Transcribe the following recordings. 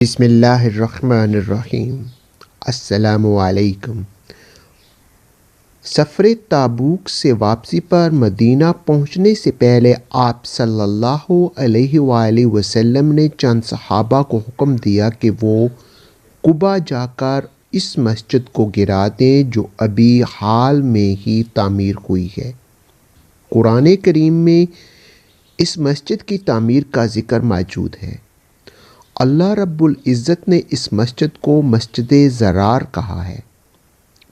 بسم اللہ الرحمن الرحیم۔ السلام علیکم۔ سفر تابوک سے واپسی پر مدینہ پہنچنے سے پہلے آپ صلی اللہ علیہ وآلہ وسلم نے چند صحابہ کو حکم دیا کہ وہ قباء جا کر اس مسجد کو گرا دیں جو ابھی حال میں ہی تعمیر ہوئی ہے۔ قرآن کریم میں اس مسجد کی تعمیر کا ذکر موجود ہے۔ اللہ رب العزت نے اس مسجد کو مسجد ضرار کہا ہے۔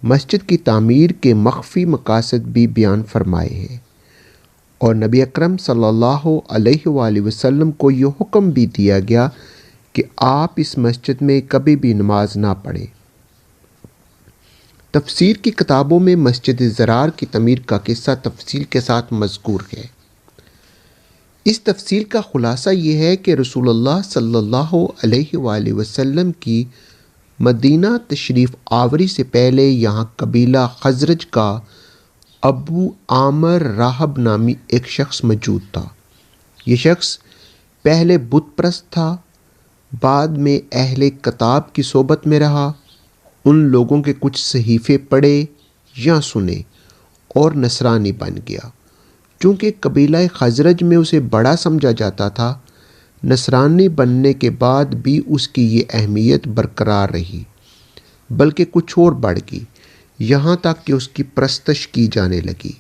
مسجد کی تعمیر کے مخفی مقاصد بھی بیان فرمائے ہیں، اور نبی اکرم صلی اللہ علیہ وآلہ وسلم کو یہ حکم بھی دیا گیا کہ آپ اس مسجد میں کبھی بھی نماز نہ پڑھیں۔ تفسیر کی کتابوں میں مسجد ضرار کی تعمیر کا قصہ تفصیل کے ساتھ مذکور ہے۔ اس تفصیل کا خلاصہ یہ ہے کہ رسول اللہ صلی اللہ علیہ وآلہ وسلم کی مدینہ تشریف آوری سے پہلے یہاں قبیلہ خزرج کا ابو عامر راہب نامی ایک شخص موجود تھا۔ یہ شخص پہلے بت پرست تھا، بعد میں اہل کتاب کی صحبت میں رہا، ان لوگوں کے کچھ صحیفے پڑھے یا سنے اور نصرانی بن گیا۔ چونکہ قبیلہ خزرج میں اسے بڑا سمجھا جاتا تھا، نصرانی بننے کے بعد بھی اس کی یہ اہمیت برقرار رہی، بلکہ کچھ اور بڑھ گئی، یہاں تک کہ اس کی پرستش کی جانے لگی۔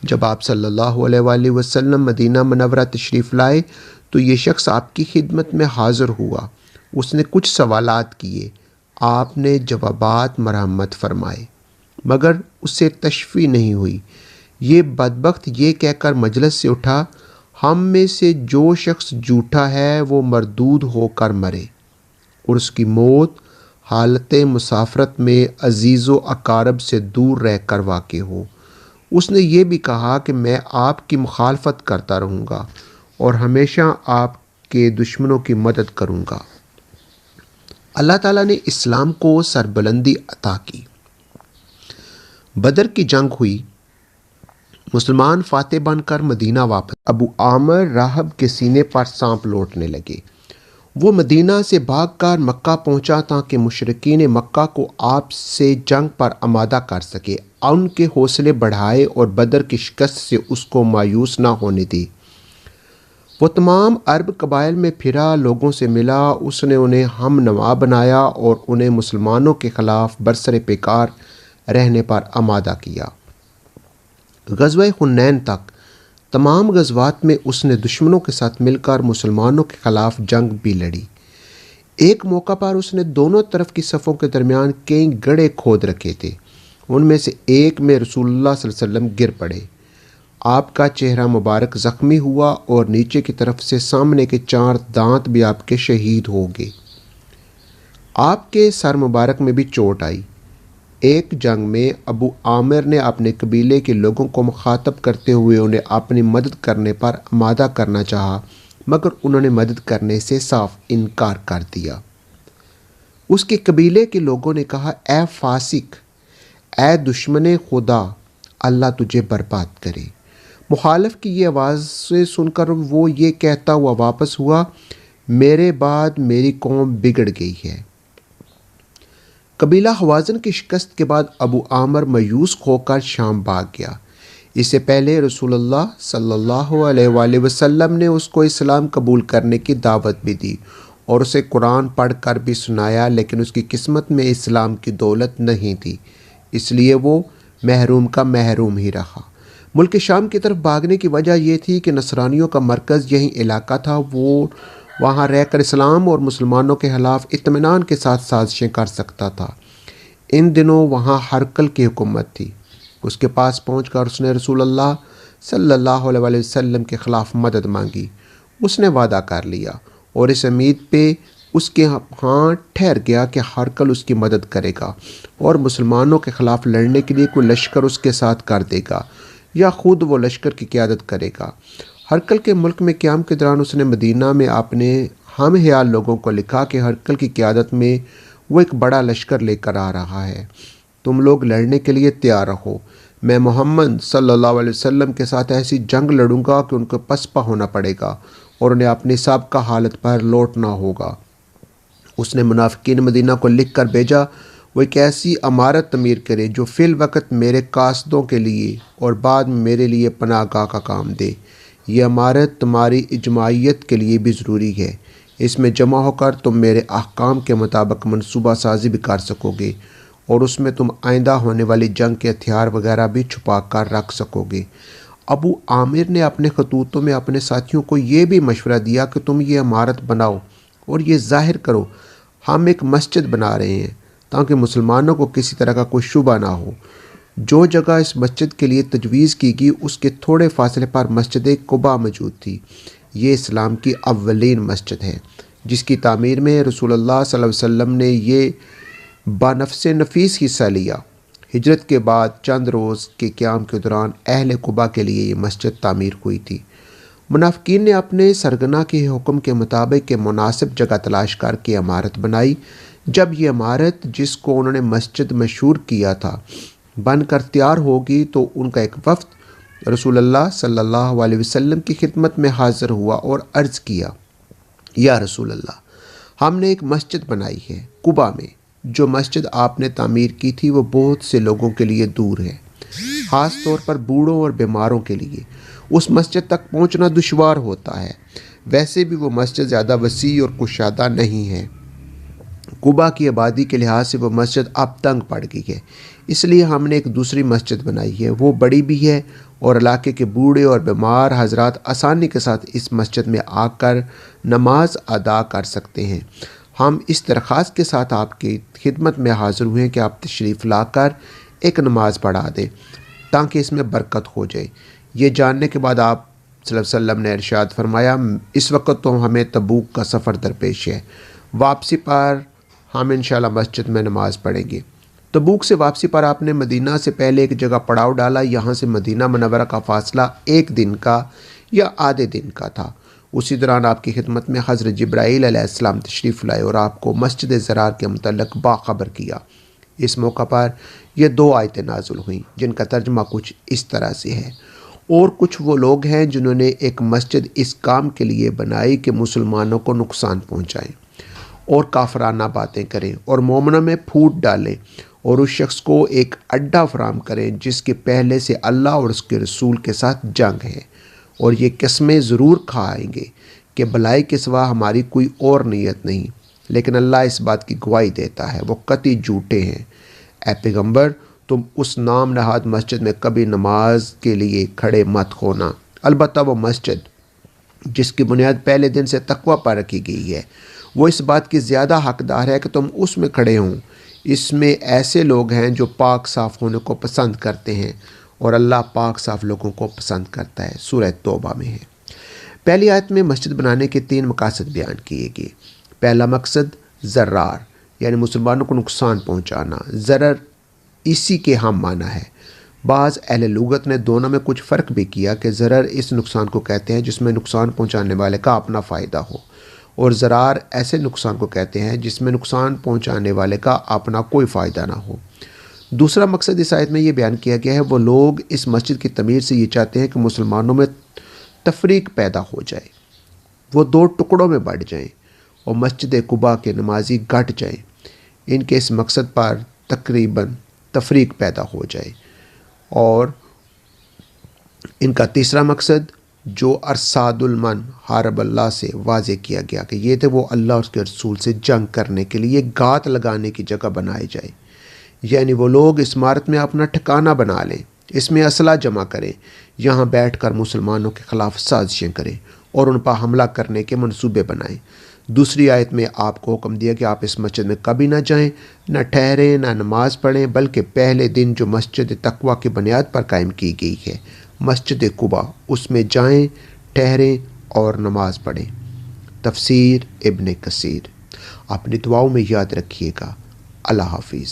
جب آپ صلی اللہ علیہ وآلہ وسلم مدینہ منورہ تشریف لائے تو یہ شخص آپ کی خدمت میں حاضر ہوا۔ اس نے کچھ سوالات کیے، آپ نے جوابات مرحمت فرمائے، مگر اس سے تشفی نہیں ہوئی۔ یہ بدبخت یہ کہہ کر مجلس سے اٹھا، ہم میں سے جو شخص جھوٹا ہے وہ مردود ہو کر مرے، اور اس کی موت حالت مسافرت میں عزیز و اقارب سے دور رہ کر واقع ہو۔ اس نے یہ بھی کہا کہ میں آپ کی مخالفت کرتا رہوں گا اور ہمیشہ آپ کے دشمنوں کی مدد کروں گا۔ اللہ تعالیٰ نے اسلام کو سربلندی عطا کی۔ بدر کی جنگ ہوئی، مسلمان فاتح بن کر مدینہ واپس۔ ابو عامر راہب کے سینے پر سانپ لوٹنے لگے۔ وہ مدینہ سے بھاگ کر مکہ پہنچا تاکہ مشرکین مکہ کو آپ سے جنگ پر آمادہ کر سکے، ان کے حوصلے بڑھائے اور بدر کی شکست سے اس کو مایوس نہ ہونے دی۔ وہ تمام عرب قبائل میں پھرا، لوگوں سے ملا، اس نے انہیں ہم نوا بنایا اور انہیں مسلمانوں کے خلاف برسر پیکار رہنے پر آمادہ کیا۔ غزوہ حنین تک تمام غزوات میں اس نے دشمنوں کے ساتھ مل کر مسلمانوں کے خلاف جنگ بھی لڑی۔ ایک موقع پر اس نے دونوں طرف کی صفوں کے درمیان کئی گڑھے کھود رکھے تھے، ان میں سے ایک میں رسول اللہ صلی اللہ علیہ وسلم گر پڑے۔ آپ کا چہرہ مبارک زخمی ہوا اور نیچے کی طرف سے سامنے کے 4 دانت بھی آپ کے شہید ہو گئے۔ آپ کے سر مبارک میں بھی چوٹ آئی۔ ایک جنگ میں ابو عامر نے اپنے قبیلے کے لوگوں کو مخاطب کرتے ہوئے انہیں اپنی مدد کرنے پر آمادہ کرنا چاہا، مگر انہوں نے مدد کرنے سے صاف انکار کر دیا۔ اس کے قبیلے کے لوگوں نے کہا، اے فاسق، اے دشمن خدا، اللہ تجھے برباد کرے۔ مخالف کی یہ آواز سن کر وہ یہ کہتا ہوا واپس ہوا، میرے بعد میری قوم بگڑ گئی ہے۔ قبیلہ حوازن کی شکست کے بعد ابو عامر مایوس ہو کر شام بھاگ گیا۔ اس سے پہلے رسول اللہ صلی اللہ علیہ وآلہ وسلم نے اس کو اسلام قبول کرنے کی دعوت بھی دی اور اسے قرآن پڑھ کر بھی سنایا، لیکن اس کی قسمت میں اسلام کی دولت نہیں تھی، اس لیے وہ محروم کا محروم ہی رہا۔ ملک شام کی طرف بھاگنے کی وجہ یہ تھی کہ نصرانیوں کا مرکز یہی علاقہ تھا، وہ وہاں رہ کر اسلام اور مسلمانوں کے خلاف اطمینان کے ساتھ سازشیں کر سکتا تھا۔ ان دنوں وہاں ہرقل کی حکومت تھی۔ اس کے پاس پہنچ کر اس نے رسول اللہ صلی اللہ علیہ وآلہ وسلم کے خلاف مدد مانگی۔ اس نے وعدہ کر لیا اور اس امید پہ اس کے ہاں ٹھہر گیا کہ ہرقل اس کی مدد کرے گا اور مسلمانوں کے خلاف لڑنے کے لیے کوئی لشکر اس کے ساتھ کر دے گا یا خود وہ لشکر کی قیادت کرے گا۔ ہرقل کے ملک میں قیام کے دوران اس نے مدینہ میں اپنے ہم خیال لوگوں کو لکھا کہ ہرقل کی قیادت میں وہ ایک بڑا لشکر لے کر آ رہا ہے، تم لوگ لڑنے کے لیے تیار رہو، میں محمد صلی اللہ علیہ وسلم کے ساتھ ایسی جنگ لڑوں گا کہ ان کو پسپا ہونا پڑے گا اور انہیں اپنی سابقہ حالت پر لوٹنا ہوگا۔ اس نے منافقین مدینہ کو لکھ کر بھیجا وہ ایک ایسی عمارت تعمیر کرے جو فی الوقت میرے قاصدوں کے لیے اور بعد میں میرے لیے پناہ گاہ کا کام دے۔ یہ عمارت تمہاری اجتماعیت کے لیے بھی ضروری ہے، اس میں جمع ہو کر تم میرے احکام کے مطابق منصوبہ سازی بھی کر سکو گے اور اس میں تم آئندہ ہونے والی جنگ کے ہتھیار وغیرہ بھی چھپا کر رکھ سکو گے۔ ابو عامر نے اپنے خطوطوں میں اپنے ساتھیوں کو یہ بھی مشورہ دیا کہ تم یہ عمارت بناؤ اور یہ ظاہر کرو ہم ایک مسجد بنا رہے ہیں، تاکہ مسلمانوں کو کسی طرح کا کوئی شبہ نہ ہو۔ جو جگہ اس مسجد کے لیے تجویز کی گئی اس کے تھوڑے فاصلے پر مسجد قباء موجود تھی۔ یہ اسلام کی اولین مسجد ہے جس کی تعمیر میں رسول اللہ صلی اللہ علیہ وسلم نے یہ بنفس نفیس حصہ لیا۔ ہجرت کے بعد چند روز کے قیام کے دوران اہل قباء کے لیے یہ مسجد تعمیر ہوئی تھی۔ منافقین نے اپنے سرگنا کے حکم کے مطابق کہ مناسب جگہ تلاش کر کے عمارت بنائی۔ جب یہ عمارت جس کو انہوں نے مسجد مشہور کیا تھا بن کر تیار ہوگی تو ان کا ایک وفد رسول اللہ صلی اللہ علیہ وسلم کی خدمت میں حاضر ہوا اور عرض کیا، یا رسول اللہ، ہم نے ایک مسجد بنائی ہے قباء میں۔ جو مسجد آپ نے تعمیر کی تھی وہ بہت سے لوگوں کے لیے دور ہے، خاص طور پر بوڑھوں اور بیماروں کے لیے اس مسجد تک پہنچنا دشوار ہوتا ہے۔ ویسے بھی وہ مسجد زیادہ وسیع اور کشادہ نہیں ہے۔ قباء کی آبادی کے لحاظ سے وہ مسجد اب تنگ پڑ گئی ہے، اس لیے ہم نے ایک دوسری مسجد بنائی ہے، وہ بڑی بھی ہے اور علاقے کے بوڑھے اور بیمار حضرات آسانی کے ساتھ اس مسجد میں آ کر نماز ادا کر سکتے ہیں۔ ہم اس درخواست کے ساتھ آپ کی خدمت میں حاضر ہوئے ہیں کہ آپ تشریف لا کر ایک نماز پڑھا دیں تاکہ اس میں برکت ہو جائے۔ یہ جاننے کے بعد آپ صلی اللہ علیہ وسلم نے ارشاد فرمایا، اس وقت تو ہمیں تبوک کا سفر درپیش ہے، واپسی پر ہم انشاءاللہ مسجد میں نماز پڑھیں گے۔ تبوک سے واپسی پر آپ نے مدینہ سے پہلے ایک جگہ پڑاؤ ڈالا۔ یہاں سے مدینہ منورہ کا فاصلہ 1 دن کا یا آدھے دن کا تھا۔ اسی دوران آپ کی خدمت میں حضرت جبرائیل علیہ السلام تشریف لائے اور آپ کو مسجد زرار کے متعلق باخبر کیا۔ اس موقع پر یہ 2 آیتیں نازل ہوئیں جن کا ترجمہ کچھ اس طرح سے ہے، اور کچھ وہ لوگ ہیں جنہوں نے ایک مسجد اس کام کے لیے بنائی کہ مسلمانوں کو نقصان پہنچائیں اور کافرانہ باتیں کریں اور مومنوں میں پھوٹ ڈالیں اور اس شخص کو ایک اڈا فراہم کریں جس کے پہلے سے اللہ اور اس کے رسول کے ساتھ جنگ ہے، اور یہ قسمیں ضرور کھائیں گے کہ بلائی کے سوا ہماری کوئی اور نیت نہیں، لیکن اللہ اس بات کی گواہی دیتا ہے وہ قطعی جھوٹے ہیں۔ اے پیغمبر، تم اس نام نہاد مسجد میں کبھی نماز کے لیے کھڑے مت ہونا، البتہ وہ مسجد جس کی بنیاد پہلے دن سے تقوی پر رکھی گئی ہے، وہ اس بات کی زیادہ حقدار ہے کہ تم اس میں کھڑے ہوں۔ اس میں ایسے لوگ ہیں جو پاک صاف ہونے کو پسند کرتے ہیں اور اللہ پاک صاف لوگوں کو پسند کرتا ہے۔ سورہ توبہ میں ہے۔ پہلی آیت میں مسجد بنانے کے 3 مقاصد بیان کیے گئے۔ پہلا مقصد ضرار یعنی مسلمانوں کو نقصان پہنچانا، ضرر اسی کے ہم معنی ہے۔ بعض اہل لغت نے دونوں میں کچھ فرق بھی کیا کہ ضرر اس نقصان کو کہتے ہیں جس میں نقصان پہنچانے والے کا اپنا فائدہ ہو، اور ضرار ایسے نقصان کو کہتے ہیں جس میں نقصان پہنچانے والے کا اپنا کوئی فائدہ نہ ہو۔ دوسرا مقصد اس آیت میں یہ بیان کیا گیا ہے، وہ لوگ اس مسجد کی تعمیر سے یہ چاہتے ہیں کہ مسلمانوں میں تفریق پیدا ہو جائے، وہ 2 ٹکڑوں میں بٹ جائیں اور مسجد قباء کے نمازی گھٹ جائیں۔ ان کے اس مقصد پر تقریباً تفریق پیدا ہو جائے۔ اور ان کا تیسرا مقصد جو ارصاد المن حارب اللہ سے واضح کیا گیا کہ یہ تھے وہ اللہ اور اس کے رسول سے جنگ کرنے کے لیے گات لگانے کی جگہ بنائی جائے، یعنی وہ لوگ اس عمارت میں اپنا ٹھکانہ بنا لیں، اس میں اسلحہ جمع کریں، یہاں بیٹھ کر مسلمانوں کے خلاف سازشیں کریں اور ان پر حملہ کرنے کے منصوبے بنائیں۔ دوسری آیت میں آپ کو حکم دیا کہ آپ اس مسجد میں کبھی نہ جائیں، نہ ٹھہریں، نہ نماز پڑھیں، بلکہ پہلے دن جو مسجد تقویٰ کی بنیاد پر قائم کی گئی ہے، مسجد قباء، اس میں جائیں، ٹھہریں اور نماز پڑھیں۔ تفسیر ابن کثیر۔ اپنی دعاؤں میں یاد رکھیے گا۔ اللہ حافظ۔